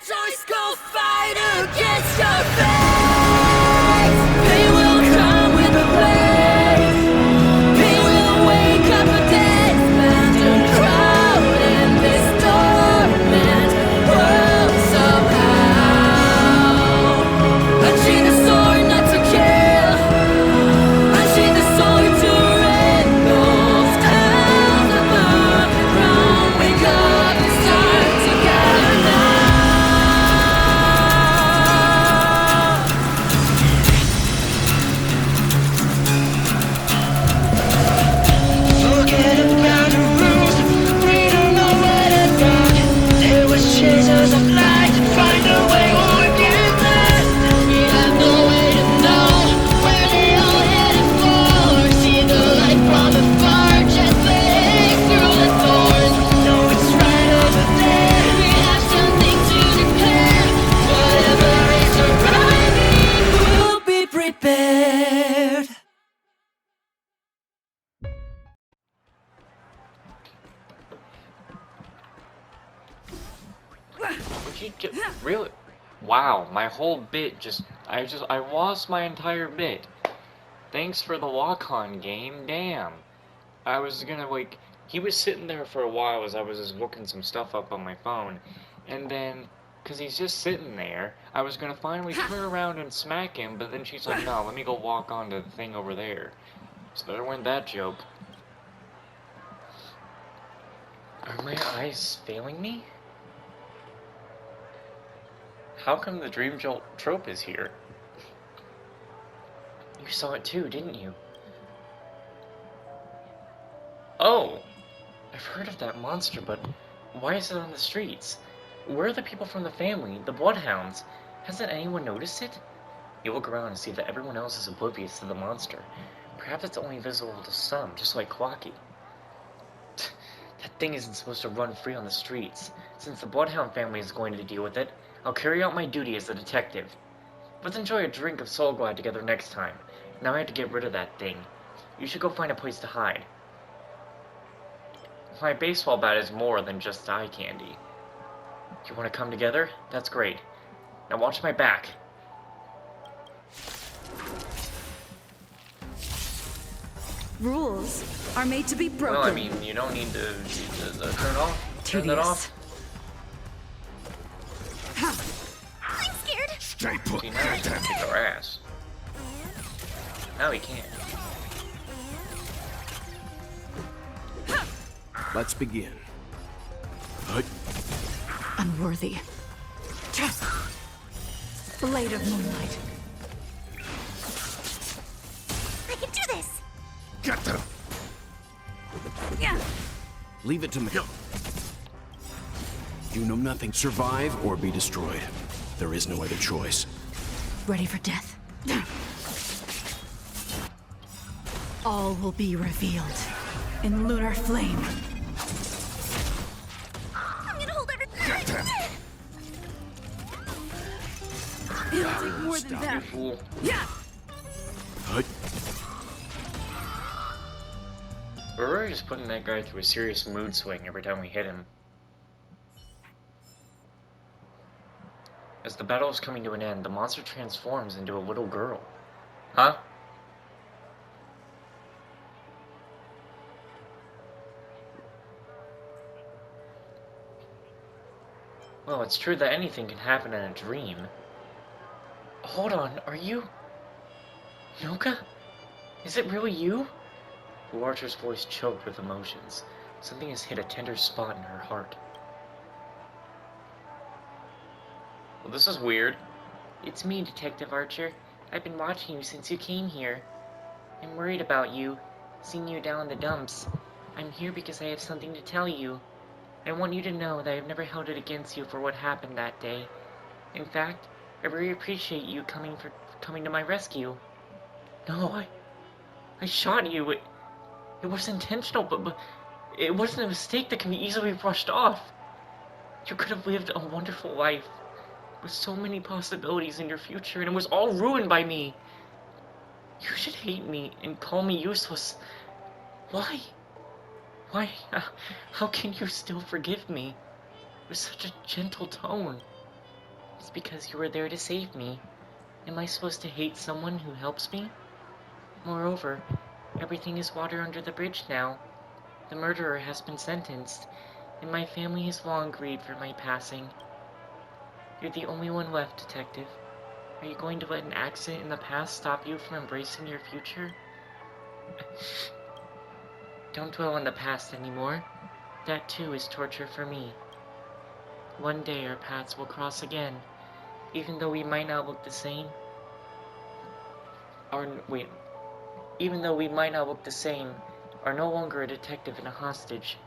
choice, go fight against your fate. Pain will come with the blaze. Pain will wake up a dead man and crowd in this torment world somehow. Unsheathe the sword not to kill. Unsheathe the sword to rid those towns of burn. Wrong, wake up and start together now. Forget about the rules, we don't know where to go. There was chasers of light, find a way or get there. We have no way to know where they all headed for. See the light from afar, just fade through the thorns. No, it's right over there. We have something to declare. Whatever is arriving, We'll be prepared. Would you just really? Wow, my whole bit I lost my entire bit. Thanks for the walk-on game. Damn. I was gonna he was sitting there for a while as I was just looking some stuff up on my phone, and then cause he's just sitting there, I was gonna finally turn around and smack him, but then she's like, no, let me go walk on to the thing over there. So there went that joke. Are my eyes failing me? How come the Dream Jolt trope is here? You saw it too, didn't you? Oh! I've heard of that monster, but why is it on the streets? Where are the people from the family, the Bloodhounds? Hasn't anyone noticed it? You look around and see that everyone else is oblivious to the monster. Perhaps it's only visible to some, just like Clocky. That thing isn't supposed to run free on the streets. Since the Bloodhound family is going to deal with it, I'll carry out my duty as a detective. Let's enjoy a drink of Soul Glide together next time. Now I have to get rid of that thing. You should go find a place to hide. My baseball bat is more than just eye candy. You want to come together? That's great. Now watch my back. Rules are made to be broken. Well, I mean, you don't need to turn off. Turn that off. I'm scared. Stay put. See, now he's gonna kick our ass. Now he can't. Let's begin. Unworthy. Blade of moonlight. I can do this! Get them. Yeah. Leave it to me. You know nothing. Survive or be destroyed. There is no other choice. Ready for death? All will be revealed in lunar flame. I'm gonna hold everything! Get them. It'll take more than that. Fool. Yeah. We're really just putting that guy through a serious mood swing every time we hit him. As the battle is coming to an end, the monster transforms into a little girl. Huh? Well, it's true that anything can happen in a dream. Hold on, are you... Noka? Is it really you? The archer's voice choked with emotions. Something has hit a tender spot in her heart. Well, this is weird. It's me, Detective Archer. I've been watching you since you came here. I'm worried about you, seeing you down in the dumps. I'm here because I have something to tell you. I want you to know that I've never held it against you for what happened that day. In fact, I really appreciate you coming to my rescue. No, I shot you. It was intentional, but it wasn't a mistake that can be easily brushed off. You could have lived a wonderful life with so many possibilities in your future, and it was all ruined by me. You should hate me and call me useless. Why? How can you still forgive me? With such a gentle tone. It's because you were there to save me. Am I supposed to hate someone who helps me? Moreover, everything is water under the bridge now. The murderer has been sentenced, and my family has long grieved for my passing. You're the only one left, Detective. Are you going to let an accident in the past stop you from embracing your future? Don't dwell on the past anymore. That too is torture for me. One day our paths will cross again, even though we might not look the same. Even though we might not look the same, are no longer a detective and a hostage,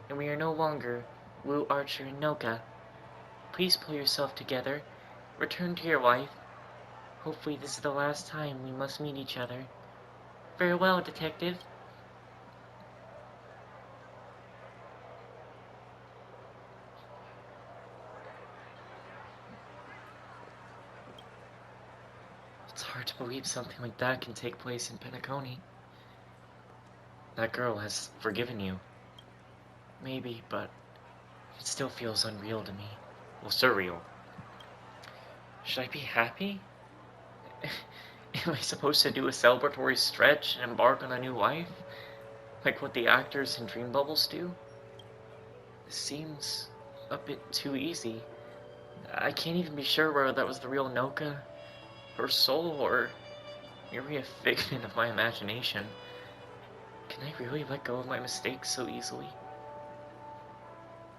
and we are no longer Wu, Archer, and Noka. Please pull yourself together. Return to your wife. Hopefully this is the last time we must meet each other. Farewell, Detective. It's hard to believe something like that can take place in Penacony. That girl has forgiven you. Maybe, but it still feels unreal to me. Well, surreal. Should I be happy? Am I supposed to do a celebratory stretch and embark on a new life? Like what the actors in Dream Bubbles do? This seems a bit too easy. I can't even be sure whether that was the real Noka, her soul, or merely a figment of my imagination. Can I really let go of my mistakes so easily?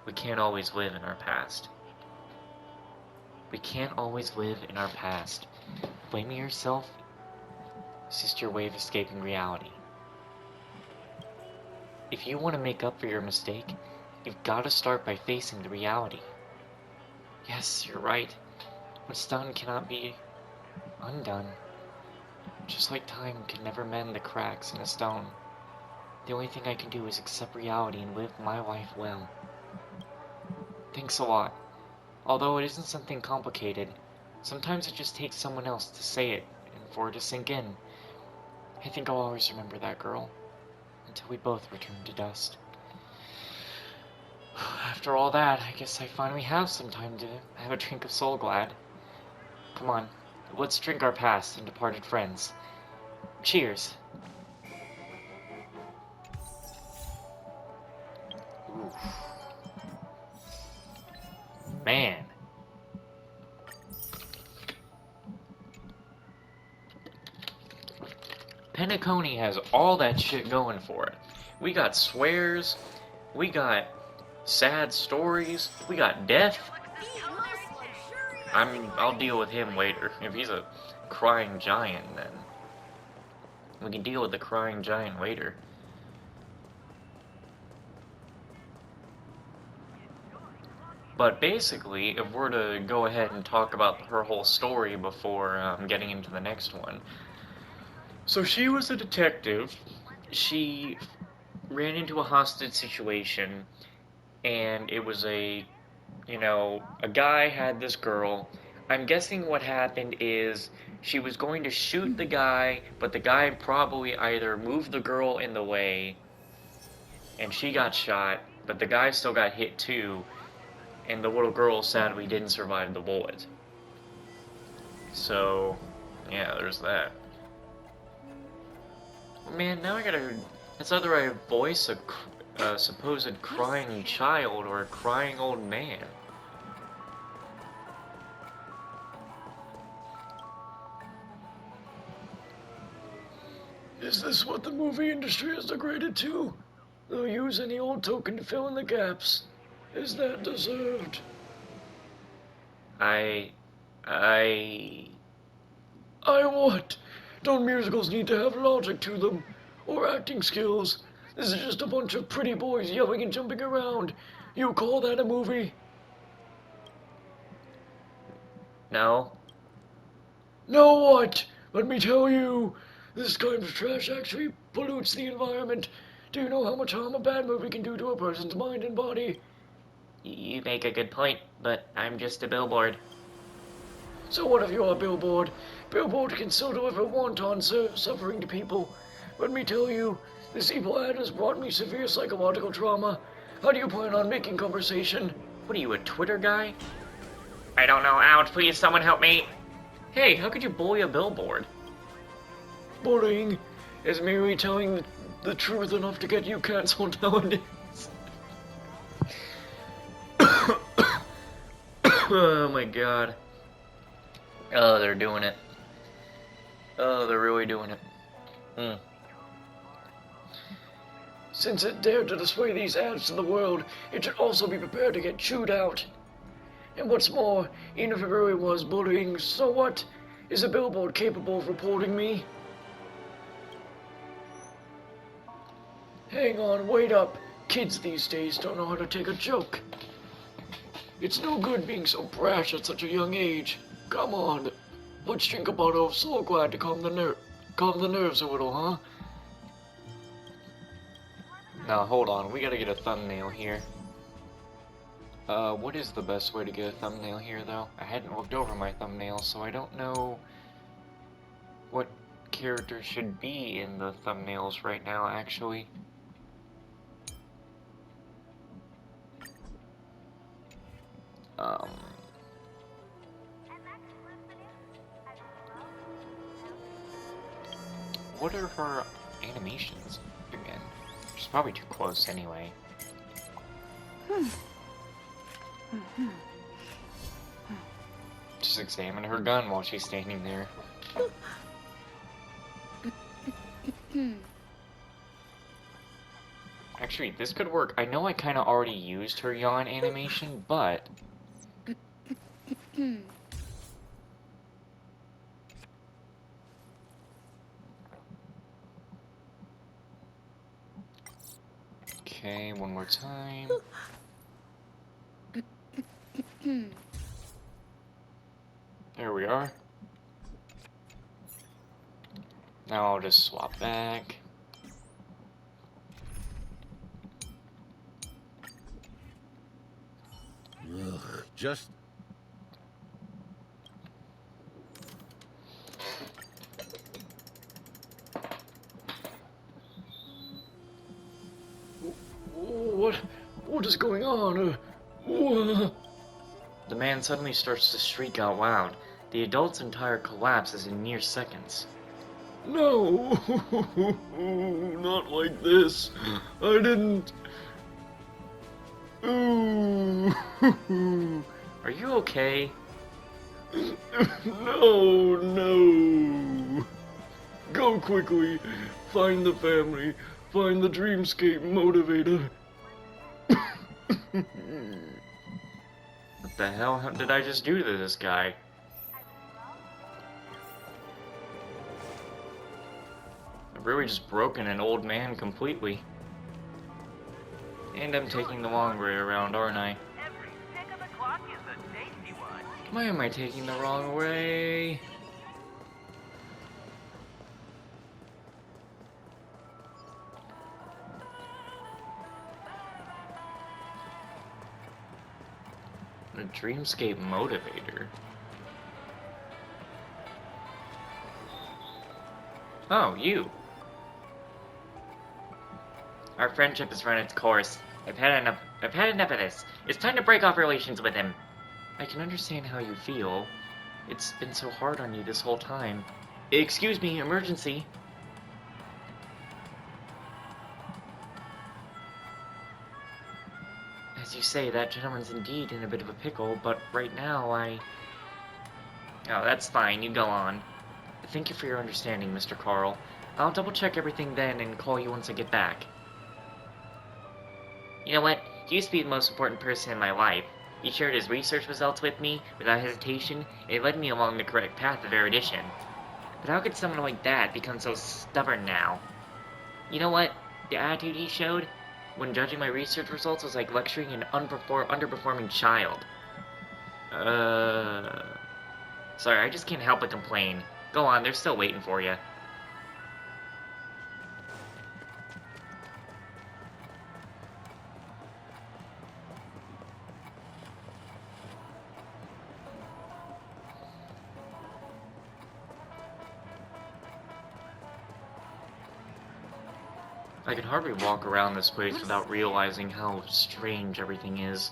We can't always live in our past. We can't always live in our past. Blaming yourself is just your way of escaping reality. If you want to make up for your mistake, you've got to start by facing the reality. Yes, you're right. What's done cannot be undone. Just like time can never mend the cracks in a stone. The only thing I can do is accept reality and live my life well. Thanks a lot. Although it isn't something complicated, sometimes it just takes someone else to say it and for it to sink in. I think I'll always remember that girl, until we both return to dust. After all that, I guess I finally have some time to have a drink of Soul Glad. Come on, let's drink our past and departed friends. Cheers! Oof. Man. Penacony has all that shit going for it. We got swears, we got sad stories, we got death. I'll deal with him later. If he's a crying giant, then we can deal with the crying giant later. But basically, if we're to go ahead and talk about her whole story before getting into the next one. So she was a detective. She ran into a hostage situation, and it was a guy had this girl. I'm guessing what happened is she was going to shoot the guy, but the guy probably either moved the girl in the way, and she got shot, but the guy still got hit too. And the little girl sadly didn't survive the bullet. So, yeah, there's that. Man, now I gotta... It's either I voice a supposed crying child or a crying old man. Is this what the movie industry has degraded to? They'll use any old token to fill in the gaps. Is that deserved? I what? Don't musicals need to have logic to them? Or acting skills? This is just a bunch of pretty boys yelling and jumping around. You call that a movie? No. No what? Let me tell you, this kind of trash actually pollutes the environment. Do you know how much harm a bad movie can do to a person's mind and body? You make a good point, but I'm just a billboard. So what if you're a billboard? Billboard can still deliver wanton suffering to people. Let me tell you, this evil ad has brought me severe psychological trauma. How do you plan on making conversation? What are you, a Twitter guy? I don't know. Ouch, please, someone help me. Hey, how could you bully a billboard? Bullying is merely telling the truth enough to get you cancelled nowadays. Oh my god. Oh, they're doing it. Oh, they're really doing it. Since it dared to display these ads to the world, it should also be prepared to get chewed out. And what's more, even if it really was bullying, so what? Is a billboard capable of reporting me? Hang on, wait up. Kids these days don't know how to take a joke. It's no good being so brash at such a young age. Come on, let's drink a bottle of Soul Glad to calm the nerves a little, huh? Now, hold on, we gotta get a thumbnail here. What is the best way to get a thumbnail here, though? I hadn't looked over my thumbnail, so I don't know what character should be in the thumbnails right now, actually. What are her animations again? She's probably too close anyway. Just examine her gun while she's standing there. Actually, this could work. I know I kind of already used her yawn animation, but... Okay, one more time. There we are. Now I'll just swap back. Ugh, just... What is going on? The man suddenly starts to shriek out loud. The adult's entire collapse is in mere seconds. No! Not like this. I didn't... Ooh. Are you okay? No. Go quickly. Find the family. Find the dreamscape motivator. What the hell did I just do to this guy? I've really just broken an old man completely. And I'm taking the long way around, aren't I? Every tick of the clock is a tasty one. Why am I taking the wrong way? The Dreamscape Motivator. Oh, you. Our friendship has run its course. I've had enough of this. It's time to break off relations with him. I can understand how you feel. It's been so hard on you this whole time. Excuse me, emergency. As you say, that gentleman's indeed in a bit of a pickle, but right now Oh, that's fine, you go on. Thank you for your understanding, Mr. Carl. I'll double-check everything then and call you once I get back. You know what? He used to be the most important person in my life. He shared his research results with me without hesitation, and it led me along the correct path of erudition. But how could someone like that become so stubborn now? You know what? The attitude he showed when judging my research results was like lecturing an underperforming child. Sorry, I just can't help but complain. Go on, they're still waiting for you. I can hardly walk around this place without realizing how strange everything is.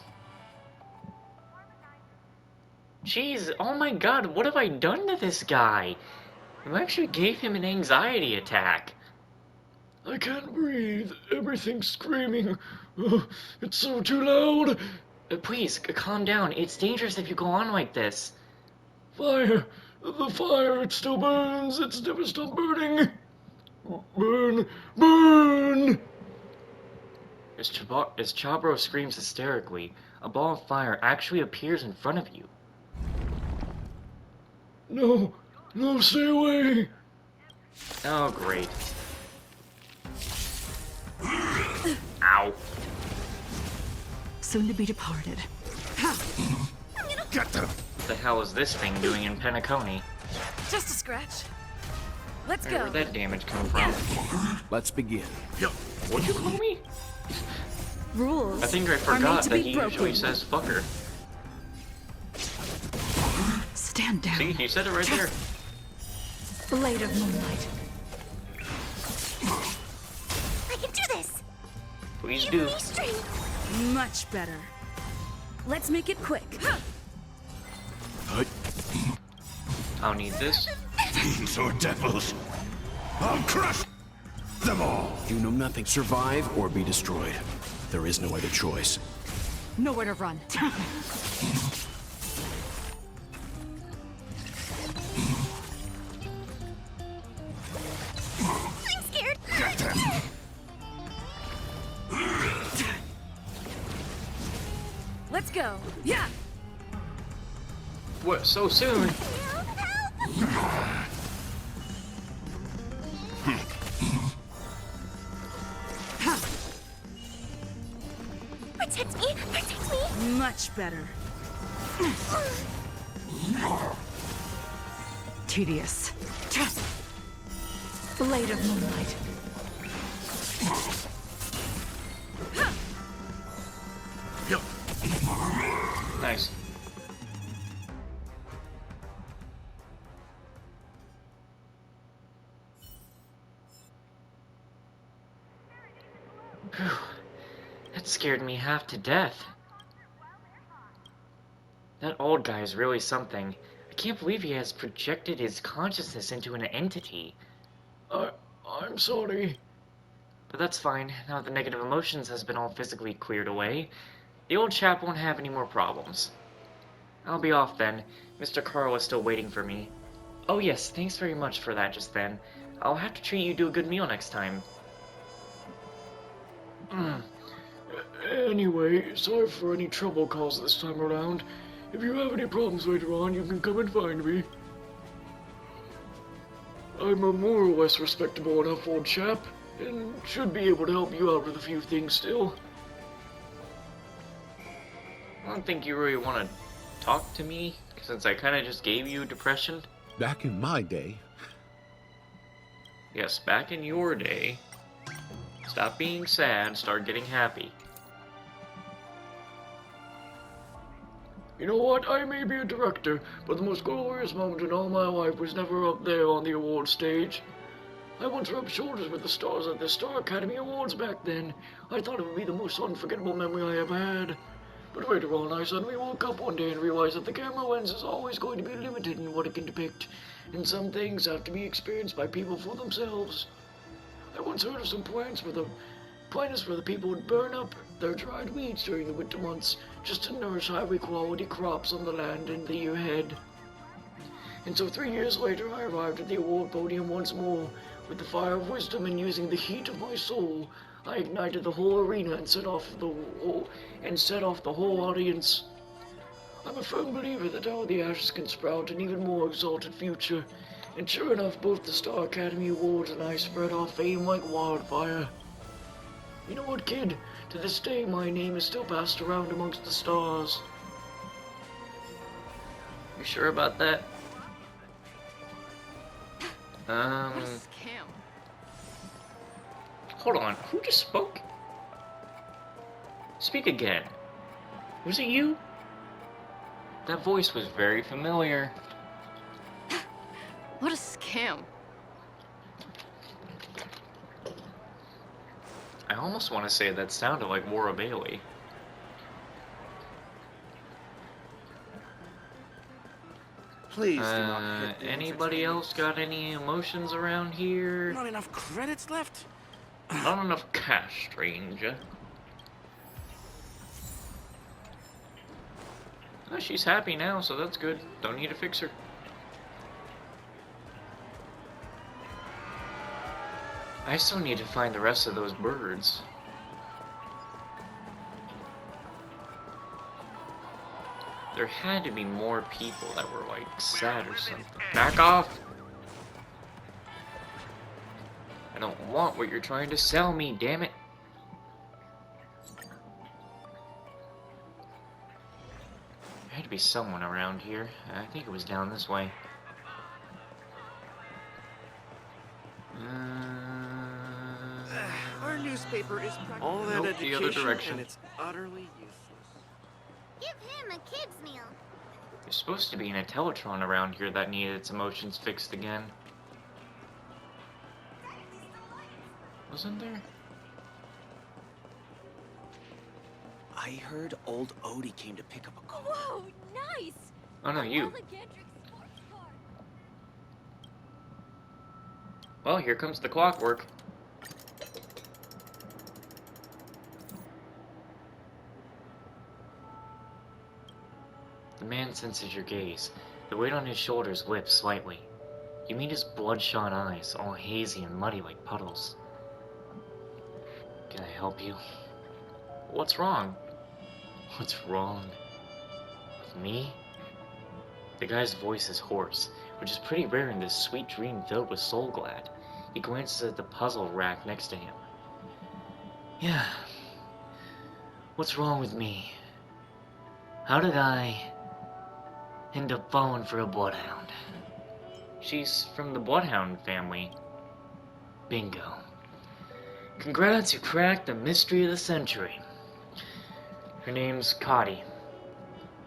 Jeez, oh my god, what have I done to this guy? I actually gave him an anxiety attack. I can't breathe. Everything's screaming. Oh, it's so too loud. Please, calm down. It's dangerous if you go on like this. Fire! The fire, it still burns. It's never stopped burning. Burn! Burn! As Chabro screams hysterically, a ball of fire actually appears in front of you. No! No, stay away! Oh, great. Ow. Soon to be departed. Get them! What the hell is this thing doing in Penacony? Just a scratch. Let's Where'd go. that damage come from? Let's begin. What'd you call me? Rules. I think I are forgot made to that be he broken. usually says fucker. Stand down. See, he said it right there. Blade of moonlight. I can do this. Please Give do. me strength. Much better. Let's make it quick. I'll need this. Fiends or devils! I'll crush them all! You know nothing. Survive or be destroyed. There is no other choice. Nowhere to run. I'm scared. Get them! Let's go. Yeah. What, so soon? Protect me. Protect me. Much better. Tedious. Blade of moonlight. Nice. Phew. That scared me half to death. That old guy is really something. I can't believe he has projected his consciousness into an entity. I'm sorry. But that's fine, now that the negative emotions has been all physically cleared away. The old chap won't have any more problems. I'll be off then. Mr. Carl is still waiting for me. Oh yes, thanks very much for that just then. I'll have to treat you to a good meal next time. Anyway, sorry for any trouble caused this time around. If you have any problems later on, you can come and find me. I'm a more or less respectable enough old chap, and should be able to help you out with a few things still. I don't think you really want to talk to me, since I kinda just gave you depression. Back in my day, Yes, back in your day. Stop being sad, start getting happy. You know what? I may be a director, but the most glorious moment in all my life was never up there on the award stage. I once rubbed shoulders with the stars at the Star Academy Awards back then. I thought it would be the most unforgettable memory I ever had. But later on, I suddenly woke up one day and realized that the camera lens is always going to be limited in what it can depict, and some things have to be experienced by people for themselves. I once heard of some plans where the people would burn up their dried weeds during the winter months just to nourish highly quality crops on the land in the year ahead. And so 3 years later, I arrived at the award podium once more. With the fire of wisdom and using the heat of my soul, I ignited the whole arena and set off the whole audience. I'm a firm believer that out of the ashes can sprout an even more exalted future. And sure enough, both the Star Academy Awards and I spread our fame like wildfire. You know what, kid? To this day, my name is still passed around amongst the stars. You sure about that? Scam. Hold on, who just spoke? Speak again. Was it you? That voice was very familiar. What a scam. I almost want to say that sounded like Wara Bailey. Please do not hit the Anybody else got any emotions around here? Not enough credits left? Not enough cash, stranger. Oh, she's happy now, so that's good. Don't need to fix her. I still need to find the rest of those birds. There had to be more people that were, like, sad or something. Back off! I don't want what you're trying to sell me, damn it! There had to be someone around here. I think it was down this way. Our newspaper is all that Nope, the other education, direction. and it's utterly useless. Give him a kid's meal. There's supposed to be an Teletron around here that needed its emotions fixed again. Wasn't there? I heard old Odie came to pick up a call. Whoa, nice. Oh no, you. Elegant sports car. Well, here comes the clockwork. The man senses your gaze. The weight on his shoulders lifts slightly. You meet his bloodshot eyes, all hazy and muddy like puddles. Can I help you? What's wrong? What's wrong? With me? The guy's voice is hoarse, which is pretty rare in this sweet dream filled with soul glad. He glances at the puzzle rack next to him. Yeah. What's wrong with me? How did I end up falling for a bloodhound? She's from the bloodhound family. Bingo. Congrats, you cracked the mystery of the century. Her name's Cotty.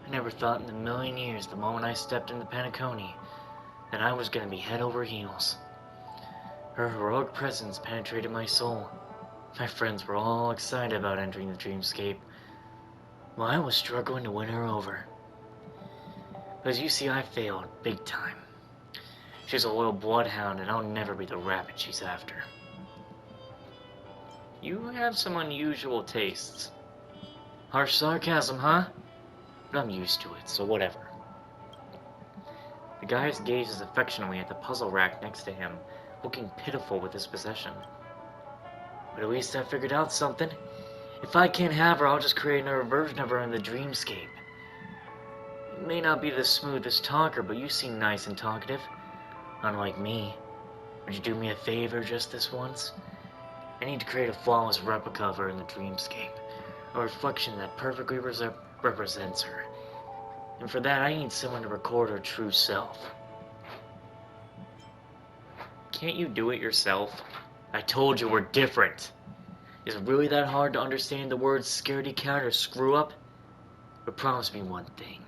I never thought in a million years the moment I stepped into Penacony that I was gonna be head over heels. Her heroic presence penetrated my soul. My friends were all excited about entering the dreamscape, while I was struggling to win her over. But as you see, I failed big time. She's a loyal bloodhound, and I'll never be the rabbit she's after. You have some unusual tastes. Harsh sarcasm, huh? But I'm used to it, so whatever. The guy gazes affectionately at the puzzle rack next to him, looking pitiful with his possession. But at least I figured out something. If I can't have her, I'll just create another version of her in the dreamscape. You may not be the smoothest talker, but you seem nice and talkative. Unlike me. Would you do me a favor just this once? I need to create a flawless replica of her in the dreamscape. A reflection that perfectly represents her. And for that, I need someone to record her true self. Can't you do it yourself? I told you we're different. Is it really that hard to understand the words scaredy cat or screw up? But promise me one thing.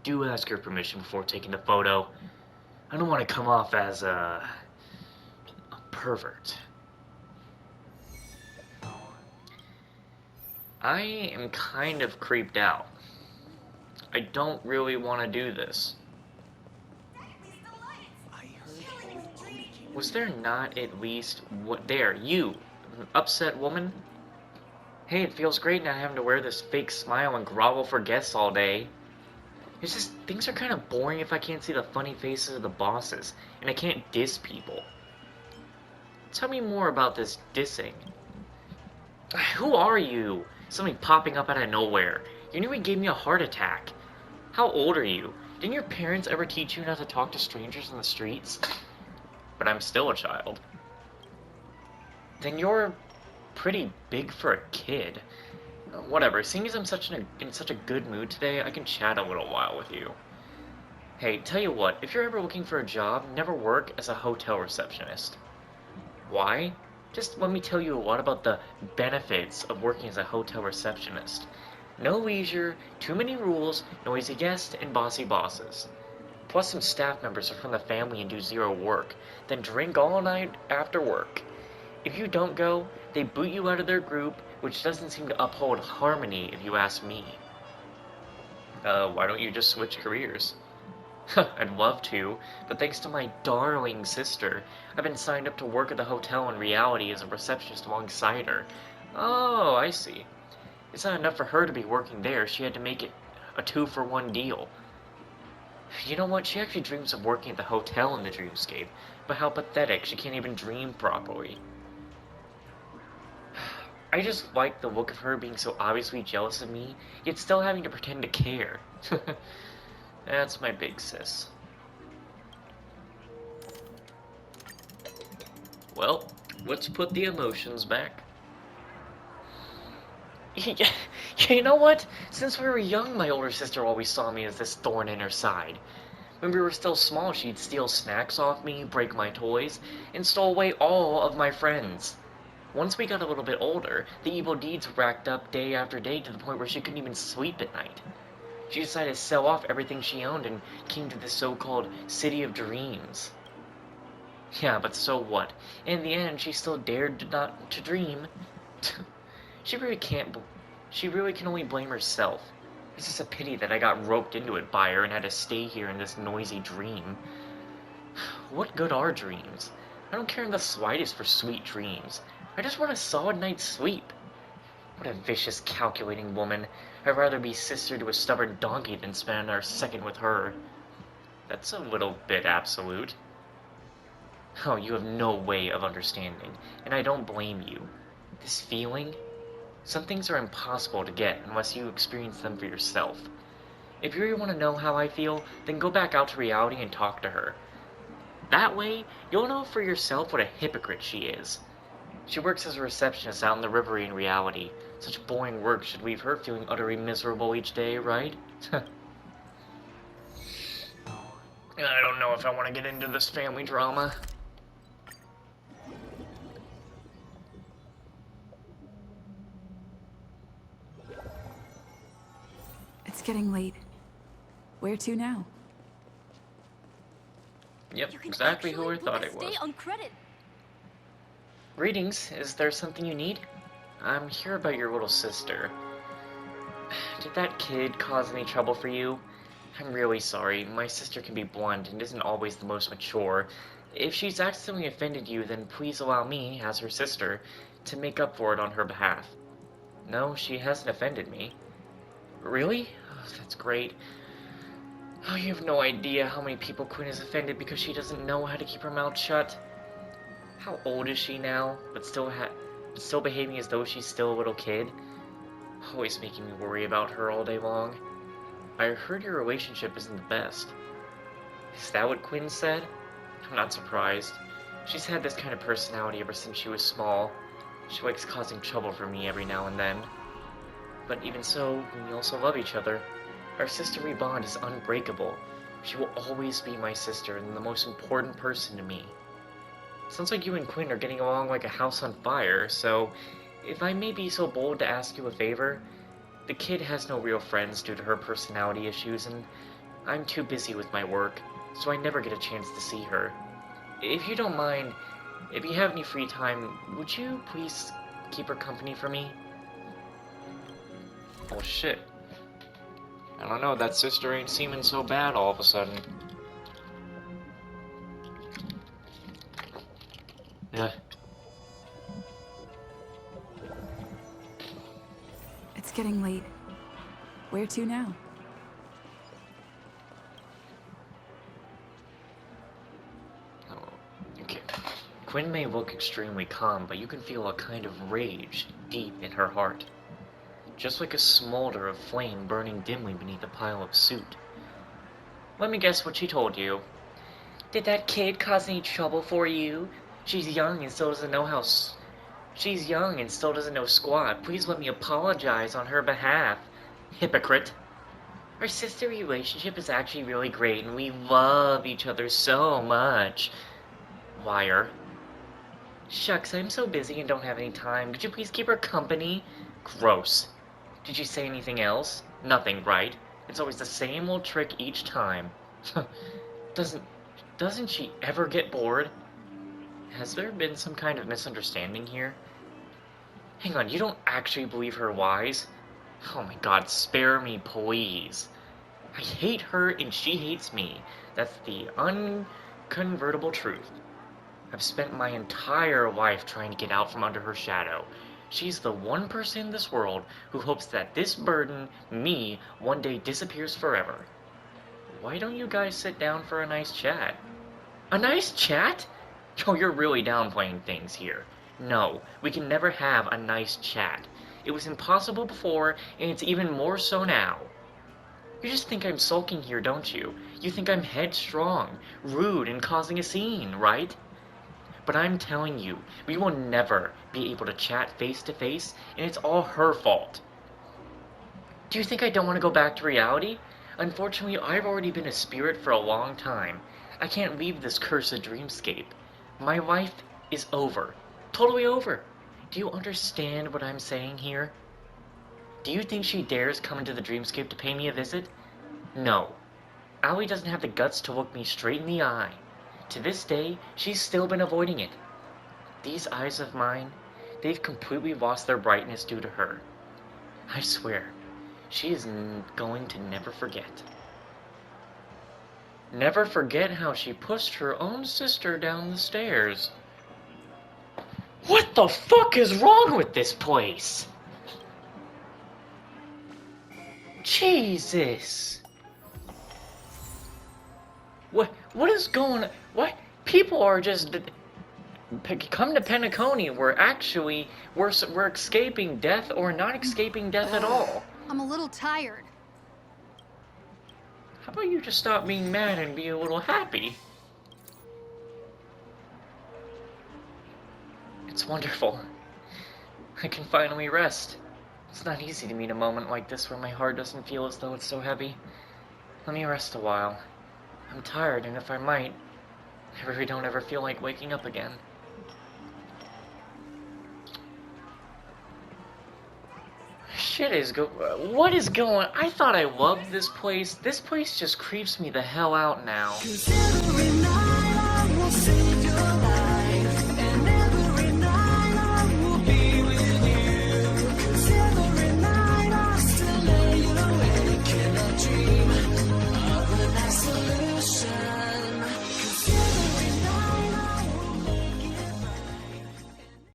Do ask her permission before taking the photo. I don't want to come off as a pervert. I am kind of creeped out. I don't really want to do this. I heard old Odie came. Was there not at least what there, you, upset woman? Hey, it feels great not having to wear this fake smile and grovel for guests all day. It's just, things are kind of boring if I can't see the funny faces of the bosses, and I can't diss people. Tell me more about this dissing. Who are you? Something popping up out of nowhere. You nearly gave me a heart attack. How old are you? Didn't your parents ever teach you not to talk to strangers in the streets? But I'm still a child. Then you're pretty big for a kid. Whatever, seeing as I'm in such a good mood today, I can chat a little while with you. Hey, tell you what, if you're ever looking for a job, never work as a hotel receptionist. Why? Just let me tell you a lot about the benefits of working as a hotel receptionist. No leisure, too many rules, noisy guests, and bossy bosses. Plus some staff members are from the family and do zero work, then drink all night after work. If you don't go, they boot you out of their group, which doesn't seem to uphold harmony if you ask me. Why don't you just switch careers? I'd love to, but thanks to my darling sister, I've been signed up to work at the hotel in reality as a receptionist alongside her. Oh, I see. It's not enough for her to be working there, she had to make it a 2-for-1 deal. You know what, she actually dreams of working at the hotel in the dreamscape, but how pathetic, she can't even dream properly. I just like the look of her being so obviously jealous of me, yet still having to pretend to care. That's my big sis. Well, let's put the emotions back. You know what? Since we were young, my older sister always saw me as this thorn in her side. When we were still small, she'd steal snacks off me, break my toys, and stole away all of my friends. Once we got a little bit older, the evil deeds racked up day after day to the point where she couldn't even sleep at night. She decided to sell off everything she owned and came to the so-called City of Dreams. Yeah, but so what? In the end, she still dared not to dream. She really can only blame herself. It's just a pity that I got roped into it by her and had to stay here in this noisy dream. What good are dreams? I don't care in the slightest for sweet dreams. I just want a solid night's sleep. What a vicious, calculating woman. I'd rather be sister to a stubborn donkey than spend our second with her. That's a little bit absolute. Oh, you have no way of understanding, and I don't blame you. This feeling? Some things are impossible to get unless you experience them for yourself. If you really want to know how I feel, then go back out to reality and talk to her. That way, you'll know for yourself what a hypocrite she is. She works as a receptionist out in the rivery in reality. Such boring work should leave her feeling utterly miserable each day, right? I don't know if I want to get into this family drama. It's getting late. Where to now? Yep, You can exactly who I actually thought book it a was. stay on credit. Greetings, is there something you need? I'm here about your little sister. Did that kid cause any trouble for you? I'm really sorry, my sister can be blunt and isn't always the most mature. If she's accidentally offended you, then please allow me, as her sister, to make up for it on her behalf. No, she hasn't offended me. Really? Oh, that's great. Oh, you have no idea how many people Quinn has offended because she doesn't know how to keep her mouth shut. How old is she now, but still behaving as though she's still a little kid? Always making me worry about her all day long. I heard your relationship isn't the best. Is that what Quinn said? I'm not surprised. She's had this kind of personality ever since she was small. She likes causing trouble for me every now and then. But even so, we also love each other. Our sisterly bond is unbreakable. She will always be my sister and the most important person to me. Sounds like you and Quinn are getting along like a house on fire, so if I may be so bold to ask you a favor, the kid has no real friends due to her personality issues, and I'm too busy with my work, so I never get a chance to see her. If you don't mind, if you have any free time, would you please keep her company for me? Oh shit. I don't know, that sister ain't seeming so bad all of a sudden. Yeah. It's getting late. Where to now? Oh, okay. Quinn may look extremely calm, but you can feel a kind of rage deep in her heart. Just like a smolder of flame burning dimly beneath a pile of soot. Let me guess what she told you. Did that kid cause any trouble for you? She's young and still doesn't know squat. Please let me apologize on her behalf. Hypocrite. Our sister relationship is actually really great and we love each other so much. Liar. Shucks, I'm so busy and don't have any time. Could you please keep her company? Gross. Did you say anything else? Nothing, right? It's always the same old trick each time. Doesn't she ever get bored? Has there been some kind of misunderstanding here? Hang on, you don't actually believe her lies? Oh my god, spare me, please. I hate her and she hates me. That's the unconvertible truth. I've spent my entire life trying to get out from under her shadow. She's the one person in this world who hopes that this burden, me, one day disappears forever. Why don't you guys sit down for a nice chat? A nice chat? Oh, you're really downplaying things here. No, we can never have a nice chat. It was impossible before, and it's even more so now. You just think I'm sulking here, don't you? You think I'm headstrong, rude, and causing a scene, right? But I'm telling you, we will never be able to chat face to face, and it's all her fault. Do you think I don't want to go back to reality? Unfortunately, I've already been a spirit for a long time. I can't leave this cursed dreamscape. My life is over. Totally over. Do you understand what I'm saying here? Do you think she dares come into the dreamscape to pay me a visit? No. Allie doesn't have the guts to look me straight in the eye. To this day, she's still been avoiding it. These eyes of mine, they've completely lost their brightness due to her. I swear, she is going to never forget. Never forget how she pushed her own sister down the stairs. What the fuck is wrong with this place? Jesus. What is going on? What? People are just... Come to Penacony, we're escaping death or not escaping death at all. I'm a little tired. How about you just stop being mad and be a little happy? It's wonderful. I can finally rest. It's not easy to meet a moment like this where my heart doesn't feel as though it's so heavy. Let me rest a while. I'm tired, and if I might, I really don't ever feel like waking up again. What is going? I thought I loved this place. This place just creeps me the hell out now. 'Cause every night I will save your life.